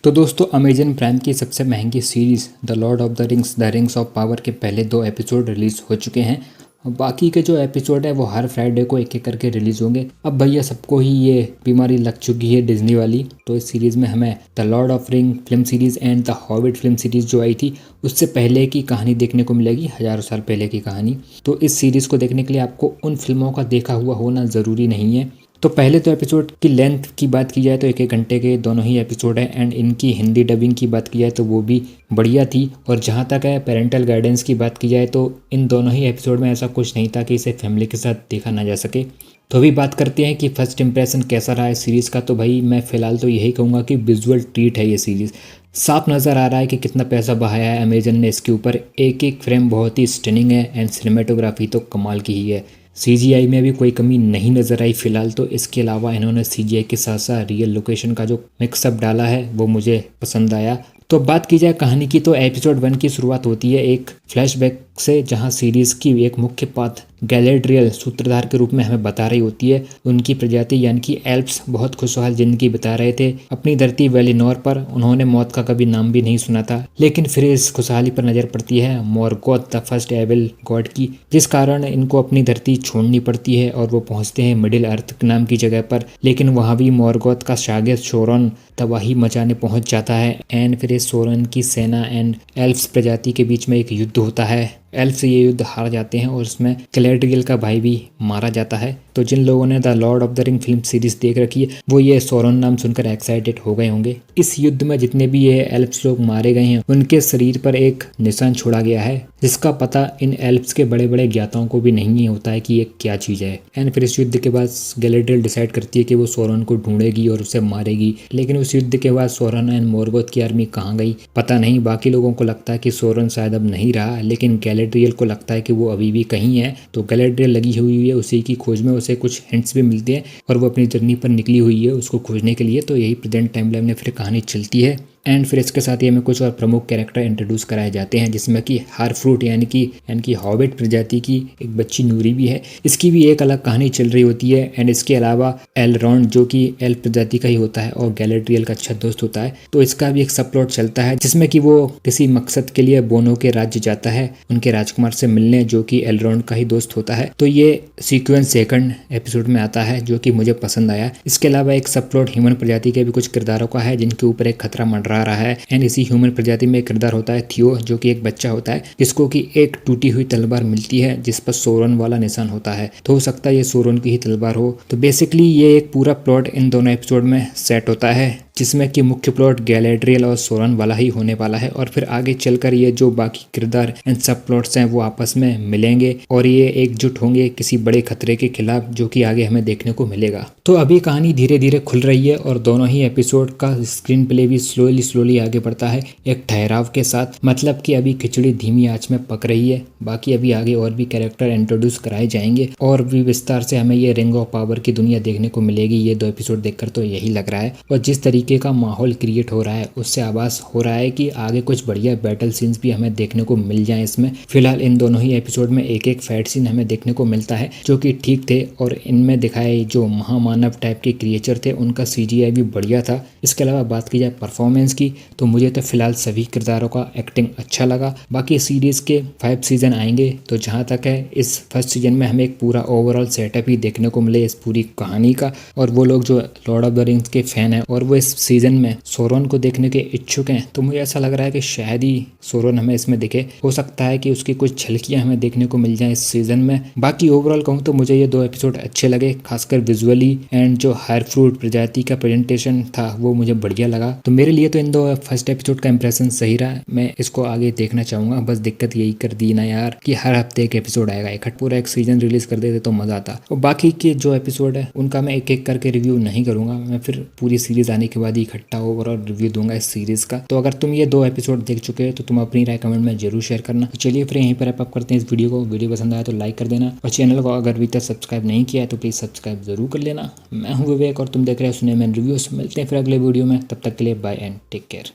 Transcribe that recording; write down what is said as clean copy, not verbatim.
तो दोस्तों Amazon prime की सबसे महंगी series the Lord of the rings of power के पहले 2 एपिसोड रिलीज़ हो चुके हैं। बाकी के जो एपिसोड है वो हर फ्राइडे को एक एक करके रिलीज़ होंगे। अब भैया सबको ही ये बीमारी लग चुकी है डिज्नी वाली, तो इस सीरीज़ में हमें the Lord of ring film series and the hobbit film series जो आई थी उससे पहले की कहानी देखने को मिलेगी, हज़ारों साल पहले की कहानी। तो इस सीरीज़ को देखने के लिए आपको उन फिल्मों का देखा हुआ होना ज़रूरी नहीं है। तो पहले तो एपिसोड की लेंथ की बात की जाए तो 1-1 घंटे के दोनों ही एपिसोड हैं एंड इनकी हिंदी डबिंग की बात की जाए तो वो भी बढ़िया थी। और जहाँ तक है पेरेंटल गाइडेंस की बात की जाए तो इन दोनों ही एपिसोड में ऐसा कुछ नहीं था कि इसे फैमिली के साथ देखा ना जा सके। तो अभी बात करते हैं कि फर्स्ट इंप्रेशन कैसा रहा है सीरीज़ का। तो भाई मैं फ़िलहाल तो यही कहूँगा कि विजुअल ट्रीट है ये सीरीज़। साफ नज़र आ रहा है कि कितना पैसा बहाया है अमेजन ने इसके ऊपर। एक एक फ्रेम बहुत ही स्टनिंग है एंड सिनेमेटोग्राफी तो कमाल की ही है। सीजीआई में भी कोई कमी नहीं नज़र आई फ़िलहाल तो। इसके अलावा इन्होंने सीजीआई के साथ साथ रियल लोकेशन का जो मिक्सअप डाला है वो मुझे पसंद आया। तो बात की जाए कहानी की तो एपिसोड 1 की शुरुआत होती है एक फ्लैशबैक से, जहां सीरीज़ की एक मुख्य पात्र गैलेड्रियल सूत्रधार के रूप में हमें बता रही होती है। उनकी प्रजाति यानी कि एल्प्स बहुत खुशहाल जिंदगी बिता रहे थे अपनी धरती वेलिनोर पर। उन्होंने मौत का कभी नाम भी नहीं सुना था, लेकिन फिर इस खुशहाली पर नज़र पड़ती है Morgoth the first evil god की, जिस कारण इनको अपनी धरती छोड़नी पड़ती है और वो पहुंचते हैं मिडिल अर्थ नाम की जगह पर। लेकिन वहाँ भी मॉर्गोथ का शागिर्द शोरन तबाही मचाने पहुंच जाता है एंड फिर इस सोरन की सेना एंड एल्फ्स प्रजाति के बीच में एक युद्ध होता है। एल्फ्स ये युद्ध हार जाते हैं और उसमें गैलेड्रियल का भाई भी मारा जाता है। तो जिन लोगों ने the Lord of the ring film series देख रखी है वो ये सोरन नाम सुनकर एक्साइटेड हो गए होंगे। इस युद्ध में जितने भी ये एल्फ्स लोग मारे गए हैं उनके शरीर पर एक निशान छोड़ा गया है, जिसका पता इन एल्फ्स के बड़े बड़े ज्ञाताओं को भी नहीं होता है कि ये क्या चीज़ है। एंड फिर इस युद्ध के बाद गैलेड्रियल डिसाइड करती है कि वो सोरन को ढूंढेगी और उसे मारेगी। लेकिन उस युद्ध के बाद सोरन एंड मॉर्गोथ की आर्मी कहाँ गई पता नहीं। बाकी लोगों को लगता है कि सोरन शायद अब नहीं रहा, लेकिन गैलेड्रियल को लगता है कि वो अभी भी कहीं है। तो गैलेड्रियल लगी हुई है उसी की खोज में, उसे कुछ हिंट्स भी मिलते हैं और वो अपनी जर्नी पर निकली हुई है उसको खोजने के लिए। तो यही प्रेजेंट टाइमलाइन में फिर कहानी चलती है। एंड फिर इसके साथ ही हमें कुछ और प्रमुख कैरेक्टर इंट्रोड्यूस कराए जाते हैं, जिसमें कि हारफ्रूट यानी कि हॉबिट प्रजाति की एक बच्ची नूरी भी है। इसकी भी एक अलग कहानी चल रही होती है। एंड इसके अलावा एलरॉन्ड जो कि एल प्रजाति का ही होता है और गैलेड्रियल का अच्छा दोस्त होता है, तो इसका भी एक सब प्लॉट चलता है जिसमें कि वो किसी मकसद के लिए बोनो के राज्य जाता है उनके राजकुमार से मिलने, जो कि एलरॉन्ड का ही दोस्त होता है। तो ये सीक्वेंस सेकंड एपिसोड में आता है जो कि मुझे पसंद आया। इसके अलावा एक सब प्लॉट ह्यूमन प्रजाति के भी कुछ किरदारों का है जिनके ऊपर एक खतरा रहा है। एंड इसी ह्यूमन प्रजाति में एक किरदार होता है थियो, जो कि एक बच्चा होता है जिसको कि एक टूटी हुई तलवार मिलती है जिस पर सोरन वाला निशान होता है। तो हो सकता है ये सोरन की ही तलवार हो। तो बेसिकली ये एक पूरा प्लॉट इन दोनों एपिसोड में सेट होता है जिसमें कि मुख्य प्लॉट गैलेड्रियल और सोरन वाला ही होने वाला है। और फिर आगे चलकर ये जो बाकी किरदार एंड सब प्लॉट्स हैं वो आपस में मिलेंगे और ये एकजुट होंगे किसी बड़े खतरे के खिलाफ, जो कि आगे हमें देखने को मिलेगा। तो अभी कहानी धीरे धीरे खुल रही है और दोनों ही एपिसोड का स्क्रीन प्ले भी स्लोली आगे बढ़ता है एक ठहराव के साथ। मतलब कि अभी खिचड़ी धीमी आंच में पक रही है। बाकी अभी आगे और भी कैरेक्टर इंट्रोड्यूस कराए जाएंगे और भी विस्तार से हमें ये रिंग ऑफ पावर की दुनिया देखने को मिलेगी। ये 2 एपिसोड देखकर तो यही लग रहा है। और जिस तरीके का माहौल क्रिएट हो रहा है उससे आभास हो रहा है कि आगे कुछ बढ़िया बैटल सीन्स भी हमें देखने को मिल जाएं इसमें। फिलहाल इन दोनों ही एपिसोड में एक एक फाइट सीन हमें देखने को मिलता है जो कि ठीक थे और इनमें दिखाए जो महामानव टाइप के क्रिएचर थे उनका सीजीआई भी बढ़िया था। इसके अलावा बात की जाए परफॉर्मेंस की तो मुझे तो फिलहाल सभी किरदारों का एक्टिंग अच्छा लगा। बाकी सीरीज के 5 सीजन आएंगे तो जहाँ तक है इस फर्स्ट सीजन में हमें एक पूरा ओवरऑल सेटअप ही देखने को मिले इस पूरी कहानी का। और वो लोग जो लॉर्ड ऑफ द रिंग्स के फैन हैं और वो इस सीजन में सोरन को देखने के इच्छुक हैं, तो मुझे ऐसा लग रहा है कि शायद ही सोरन हमें इसमें दिखे। हो सकता है कि उसकी कुछ झलकियां हमें देखने को मिल जाएं इस सीजन में। बाकी ओवरऑल कहूँ तो मुझे ये 2 एपिसोड अच्छे लगे, खासकर विजुअली एंड जो हायरफ्रूट प्रजाति का प्रेजेंटेशन था वो मुझे बढ़िया लगा। तो मेरे लिए तो इन 2 फर्स्ट एपिसोड का इंप्रेशन सही रहा। मैं इसको आगे देखना चाहूंगा। बस दिक्कत यही कर दी ना यार कि हर हफ्ते एक एपिसोड आएगा, एक पूरा एक सीजन रिलीज कर देते तो मजा आता। और बाकी के जो एपिसोड है उनका मैं एक एक करके रिव्यू नहीं करूंगा, मैं फिर पूरी सीरीज आने के बाद ही इकट्ठा ओवरऑल रिव्यू दूंगा इस सीरीज का। तो अगर तुम ये 2 एपिसोड देख चुके हो तो तुम अपनी राय कमेंट में जरूर शेयर करना। तो चलिए फिर यहीं पर अप करते हैं इस वीडियो को। वीडियो पसंद आया तो लाइक कर देना और चैनल को अगर अभी तक सब्सक्राइब नहीं किया है तो प्लीज सब्सक्राइब जरूर कर लेना। मैं हूं विवेक और तुम देख रहे हो सुने मैन रिव्यूज। मिलते हैं फिर अगले वीडियो में, तब तक के लिए बाय एंड टेक केयर।